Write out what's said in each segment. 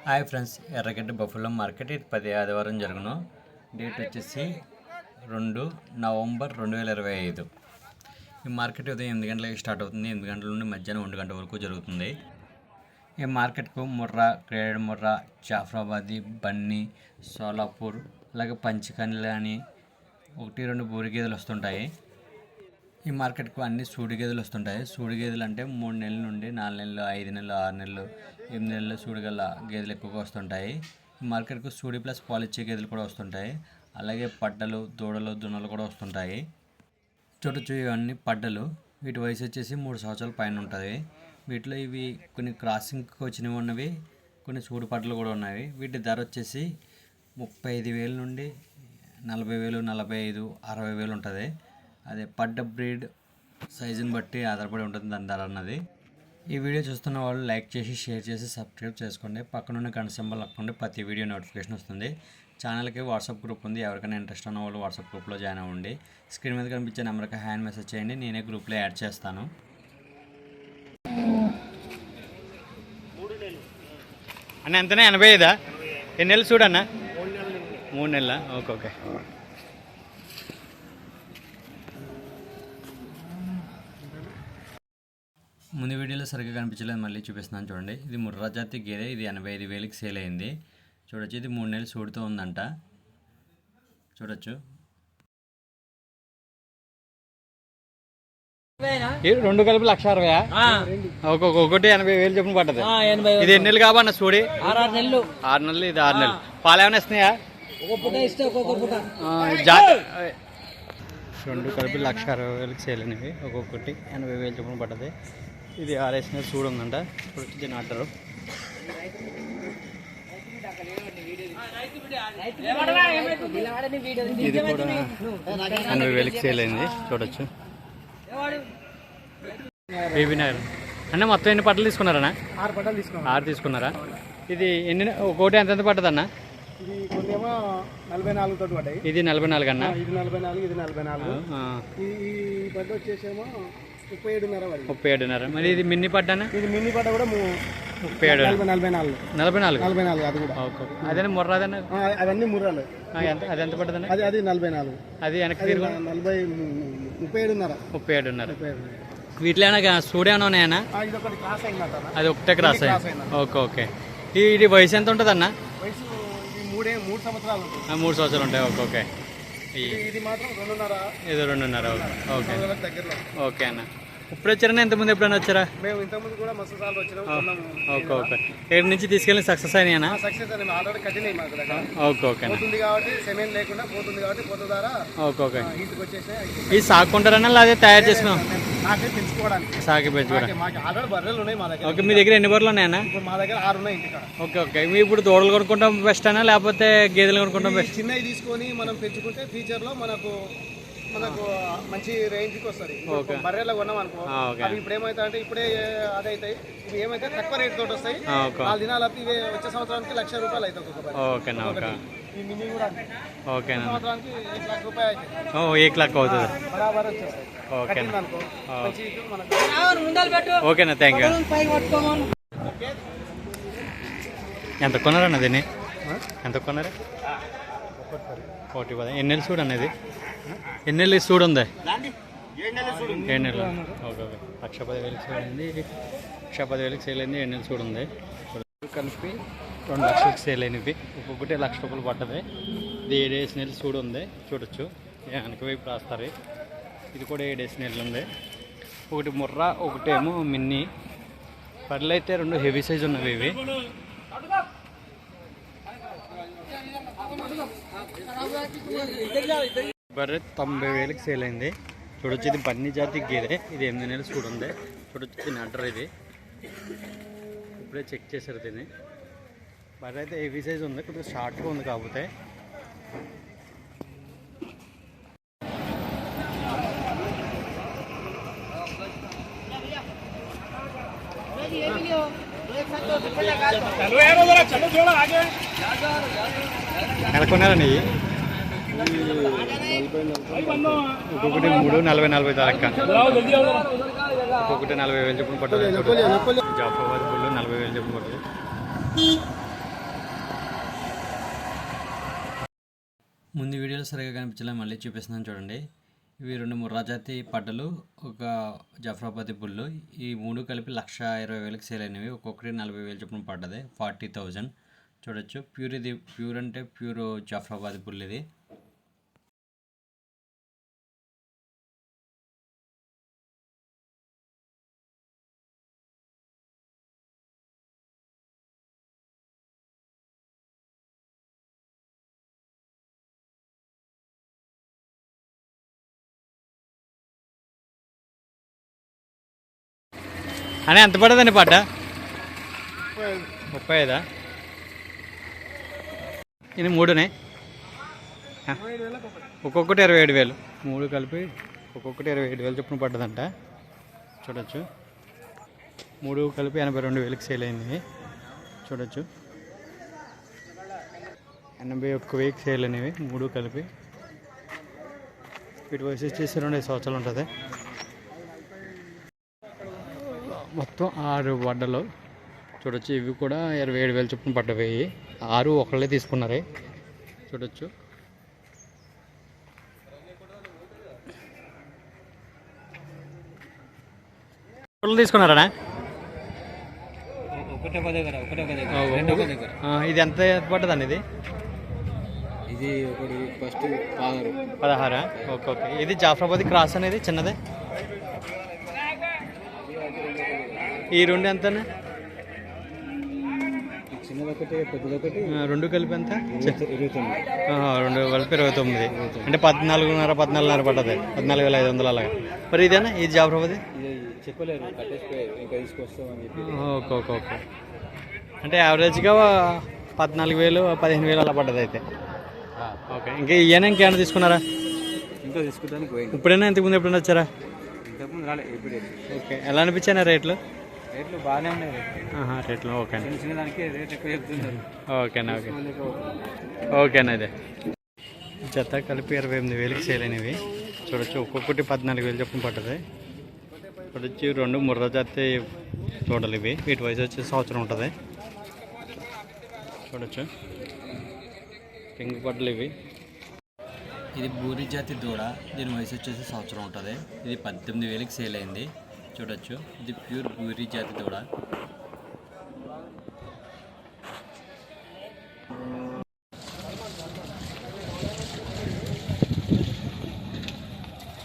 Hi friends, ఎర్రగడ్డ buffalo market ఇది 10 ఆదివారం జరుగును. డేట్ వచ్చేసి 2 నవంబర్ 2025. ఈ మార్కెట్ ఉదయం 8 గంటలకి స్టార్ట్ అవుతుంది. 8 గంటల నుండి మధ్యాహ్నం 1 గంట వరకు జరుగుతుంది. ఈ మార్కెట్కు ముర్రా, గ్రేడెడ్ ముర్రా, జాఫ్రాబాదీ, బన్నీ, సోలాపూర్, అలాగే పంచకన్యలు అని 1-2 బూరి గేదెలు వస్తుంటాయి. ఈ మార్కెట్కు అన్ని సూడి గేదెలు వస్తుంటాయి. సూడి గేదెలు అంటే 3 నెలల నుండి 4 నెలలు, 5 నెలలు, 6 నెలలు, 8 నెలలు సూడిగల గేదెలు ఎక్కువగా వస్తుంటాయి. ఈ మార్కెట్కు సూడి ప్లస్ పాలిచ్చే గేదెలు కూడా వస్తుంటాయి. అలాగే పడ్డలు, దూడలు, దున్నలు కూడా వస్తుంటాయి. చూడొచ్చు, ఇవన్నీ పడ్డలు. వీటి వయసు వచ్చేసి 3 సంవత్సరాల పైన ఉంటుంది. వీటిలో ఇవి కొన్ని క్రాసింగ్కి వచ్చినవి ఉన్నవి, కొన్ని సూడి పడ్డలు కూడా ఉన్నాయి. వీటి ధర వచ్చేసి 35,000 నుండి 40,000, 45,000, 60,000 ఉంటుంది. అదే పడ్డ బ్రీడ్ సైజుని బట్టి ఆధారపడి ఉంటుంది దాని ధర అన్నది. ఈ వీడియో చూస్తున్న వాళ్ళు లైక్ చేసి, షేర్ చేసి, సబ్స్క్రైబ్ చేసుకోండి. పక్కనున్న గంట సింబల్ నొక్కండి, ప్రతి వీడియో నోటిఫికేషన్ వస్తుంది. ఛానల్కి వాట్సాప్ గ్రూప్ ఉంది. ఎవరికైనా ఇంట్రెస్ట్ ఉన్న వాళ్ళు వాట్సాప్ గ్రూప్లో జాయిన్ అవ్వండి. స్క్రీన్ మీద కనిపించే నెంబర్కి హ్యాండ్ మెసేజ్ చేయండి, నేనే గ్రూప్లో యాడ్ చేస్తాను. అన్న ఎంతనే 85? ఎన్ని నెలలు చూడన్నా? 3 నెలల. Okay okay. ముందు వీడియోలో సరిగ్గా కనిపించలేదు, మళ్ళీ చూపిస్తున్నాను చూడండి. ఇది ముర్రా జాతి గేదె. ఇది 85,000కి సేల్ అయింది. చూడొచ్చు, ఇది 3 నెలలు సూడితో ఉందంట. చూడొచ్చు. రెండు కలిపి 1,60,000. ఒకటి 80,000 చెప్పిన పడ్డది. ఇది ఎన్ని నెలలు కాబన్న సూడి? 6 నెలలు. 6 నెలలు, ఇది 6 నెలలు. పాలు ఏమైనా ఇస్తున్నాయా? రెండు కలిపి 1,60,000కి సేల్ అయినవి. ఒక్కొక్కటి 80,000 చొప్పున పడ్డది. ఇది 6 నెలలు సూడు ఉందంట. ఇప్పుడు దీన్ని ఆర్డరు. ఇది కూడా 80,000కి సేల్ అయింది. చూడొచ్చు. బేబీ నగర్ అన్న మొత్తం ఎన్ని పట్టలు తీసుకున్నారన్నా? 6 పట్టాలు తీసుకున్నాం. 6 తీసుకున్నారా? ఇది ఎన్ని ఒకటి ఎంత పడ్డది అన్న? ఇది కొన్నేమో 44 తోటి పడ్డాయి. ఇది 44 అన్న. ఇది 44, ఇది 44. ఈ పడ్డ వచ్చేసేమో 37.5. 37.5. మరి ఇది మిన్ని పడ్డ అన్న? ఇది మిన్ని పడ్డ కూడా 37, 44. అది కూడా ఓకే. అదే ముర్రాదన్న? అవన్నీ ముర్రాలు. అది ఎంత పడ్డదన్న? అది 44. అది వెనక్కి తిరుగు 37.5. వీటిలో ఏమైనా సూడు ఏమైనా ఉన్నాయన్నా? ఇది ఒకటి క్రాస్ అయిందట. అది ఒకటే క్రాస్ అయ్యింది. Okay okay. ఇది వయసు ఎంత ఉంటుంది అన్న? వయసు 3 సంవత్సరాలు ఉంటుంది. 3 సంవత్సరాలు ఉంటాయి. Okay okay. ఇది మాత్రం 2.5. ఏదో 2.5. ఓకే దగ్గరలో. ఓకే అన్న. ఇప్పుడు వచ్చారన్నా? ఎంతమంది ఎప్పుడైనా వచ్చారా? మేము ఇంతకుముందు కూడా మస్తు సార్లు వచ్చినాము. Okay okay. ఏడు నుంచి తీసుకెళ్ళి సక్సెస్ అయినాయన్నా? సక్సెస్ అని ఆల్రెడీ కట్టినాయి మాకు దగ్గర. Okay okay. పోతుంది కాబట్టి సెమెన్ లేకుండా పోతుంది కాబట్టి పోతు ద్వారా. Okay okay. ఇంటికి వచ్చేసాయి. ఇది సాగుకుంటారన్నా లేదా తయారు చేసుకున్నాం? నాకే పెంచుకోవడానికి. సాగి పెంచుకోవడానికి. మాకు ఆల్రెడీ బర్రెలు ఉన్నాయి మా దగ్గర. ఓకే. మీ దగ్గర ఎన్ని బర్రెలు ఉన్నాయన్నా? ఇప్పుడు మా దగ్గర 6 ఉన్నాయి ఇంటికాడ. Okay okay. మీ ఇప్పుడు దూడలు కొనుక్కుంటాం బెస్ట్ అన్నా లేకపోతే గేదెలు కొనుక్కుంటాం బెస్ట్? చిన్నవి తీసుకొని మనం పెంచుకుంటే ఫ్యూచర్లో మనకు మంచి రేంజ్కి వస్తుంది. బర్రెలో కొన్నాం అనుకో, అవి ఇప్పుడు ఏమవుతాయి అంటే ఇప్పుడే అదే అవుతాయి. ఇవి ఏమైతే తక్కువ రేట్ తోటి వస్తాయి. 4 దినాలు ఇవి వచ్చే సంవత్సరానికి ₹1,00,000 అవుతాయి ఒక్కొక్క బర్రె. ఓకేనా? ఓకే. ఈ మినీ కూడా ఓకేనా? సంవత్సరానికి ₹1,00,000 అవుతాయి. 1,00,000 అవుతుంది. బరాబర్ వచ్చేస్తాయి. ఓకేనా? అనుకో మంచి మనకు. ఓకేనా? Thank you. ఎంత కొన్నారన్న దీన్ని? ఎంత కొన్నారా? 1,10. ఎన్ని నెలలు చూడు అన్నది? ఎన్ని నెలలు సూడు ఉంది? 7 నెలలు. Okay okay. 1,10,000కి సేల్ అయింది. 1,10,000కి సేల్ అయింది. 7 నెలలు సూడు ఉంది. కలిపి 2,00,000కి సేల్ అయినవి. ఒక్కొక్కటి ₹1,00,000 పడ్డది. ఇది 7 నెలలు సూడు ఉంది. చూడొచ్చు. వెనక వైపు రాస్తారు. ఇది కూడా 7 నెలలు ఉంది. ఒకటి ముర్రా, ఒకటేమో మిన్నీ. పర్లు అయితే 2 హెవీ సైజ్ ఉన్నవి ఇవి. బర్రె 90,000కి సేల్ అయింది. చూడొచ్చు, ఇది బన్నీ జాతి గేదె. ఇది 8 నెలలు సూడు ఉంది. చూడొచ్చు, దీని అడ్డర్ ఇది. ఇప్పుడే చెక్ చేశారు దీన్ని. బర్రె అయితే హెవీ సైజ్ ఉంది, కొద్దిగా షార్ట్గా ఉంది. కాకపోతే ఎలా కొన్నారండి? ఒక్కొక్కటి 3, 40 దాకా. ఒక్కొక్కటి 40,000 చొప్పున పడుతుంది. జాఫ్రాబాద్ బుల్లు 40,000 చొప్పున పడుతుంది. వీడియోలో సరిగా కనిపించలే, మళ్ళీ చూపిస్తున్నాను చూడండి. ఇవి 2 ముర్రా జాతి పడ్డలు, ఒక జఫ్రాబాదీ బుల్లు. ఈ 3 కలిపి 1,20,000కి సేల్ అయినవి. ఒక్కొక్కటి 40,000 చొప్పున పడ్డది, 40,000. చూడొచ్చు. ప్యూర్, ఇది ప్యూర్ అంటే ప్యూర్ జఫ్రాబాదీ బుల్ ఇది. అని ఎంత పడదండి పడ్డ? 35. ఇది 3నే, ఒక్కొక్కటి 27,000. 3 కలిపి ఒక్కొక్కటి 27,000 చొప్పున పడ్డదంట. చూడొచ్చు. 3 కలిపి 82,000కి సేల్ అయింది. చూడొచ్చు. 81,000కి సేల్ అయినవి 3 కలిపి. వీటి వయసు వచ్చేసి 2 సంవత్సరాలు ఉంటుంది. మొత్తం 6 వడ్డలు. చూడొచ్చు. ఇవి కూడా 27,000 చొప్పున పడ్డవి. 6 ఒకళ్ళే తీసుకున్నారు. చూడొచ్చు. ఒకళ్ళు తీసుకున్నారా? ఇది ఎంత పడ్డదండి? ఇది ఒకటి ఫస్ట్ 16. Okay okay. ఇది జాఫ్రాబాదీ క్రాస్ అనేది చిన్నదే. ఈ 2 ఎంత? చిన్నదొకటి పెద్దదొకటి 2 కలిపి ఎంత? 2 కలిపి 29. అంటే 14,500 పడ్డది, 14,500 అలాగా. మరి ఇదేనా ఇది జాఫ్రాబాదీ? చెప్పలేదు, ఇంకా తీసుకొస్తామని చెప్పి. Okay okay okay. అంటే యావరేజ్గా 14,000 15,000 అలా పడ్డది అయితే. ఓకే. ఇంకా ఇయ్యనా ఇంకేమైనా తీసుకున్నారా? ఇంకా తీసుకుంటానికి పోయింది. ఇప్పుడైనా ఇంతకుముందు ఎప్పుడైనా వచ్చారా? ఇంతకుముందు రాలేదు, ఇప్పుడే. ఓకే. ఎలా అనిపించాయి రేట్లు? రేట్లు బాగానే ఉన్నాయి. రేట్లు ఓకే అండి. చిన్న దానికి రేట్ ఎక్కువ చెప్తున్నారు. ఓకేనా? ఓకే ఓకేనా. ఇదే జత కలిపి 28,000కి సేల్ అయినవి. చూడొచ్చు. ఒక్కొక్కటి 14,000 చొప్పున పడ్డది. చూడొచ్చు. 2 ముర్రా జాతి తోటలు ఇవి. వీటి వయసు వచ్చి సంవత్సరం ఉంటుంది. చూడొచ్చు. పింక్ పడ్డలు ఇవి. ఇది బూరి జాతి దూడ, దీని వయసు వచ్చేసి సంవత్సరం ఉంటుంది. ఇది 18,000కి సేల్ అయింది. చూడొచ్చు. ఇది ప్యూర్ బూరి జాతి దూడ.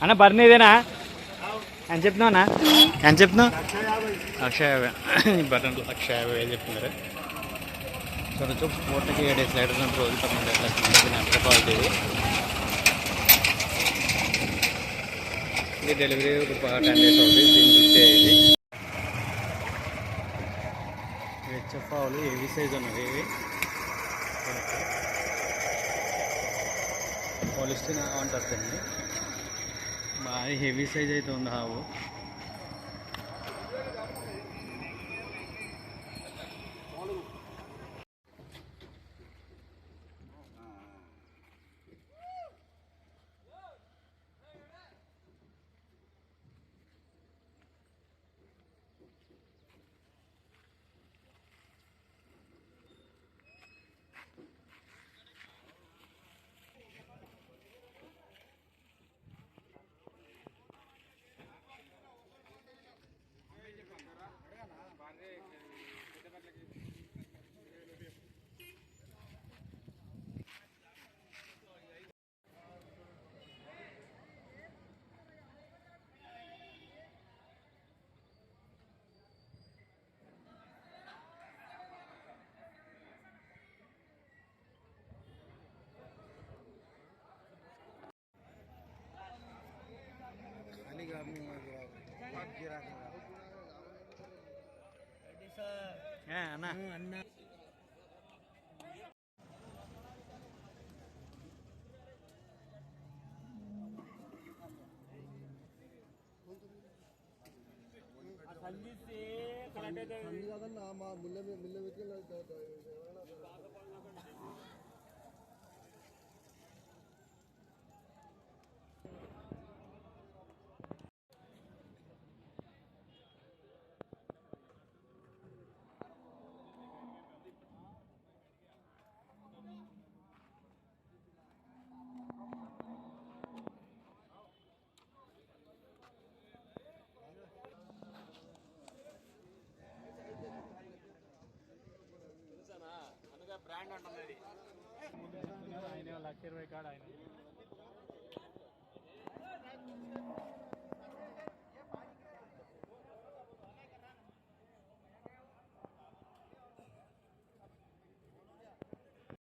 అన్న బర్నీ ఇదేనా? ఎంత చెప్తున్నావునా? ఎంత చెప్తున్నావు? 1,50,000. బర్రెలు 1,50,000 చెప్తున్నారు. చూడొచ్చు. పూటకి 7 లీటర్లు రోజు 12 క్వాలిటీ. ఇది డెలివరీ ఒక 10 days అవుతుంది. దీని దుడ్డే ఇది. హెచ్ఎఫ్ ఆవులు ఏవి సైజ్ ఉన్నవి ఇవి. పోలిస్టిన్ అంటారు దీన్ని. బాగా హెవీ సైజ్ అయితే ఉంది ఆవు. అన్న బ్రాండ్ ఉంటుంది అది. ఆయన 1,20,000 కాడ ఆయన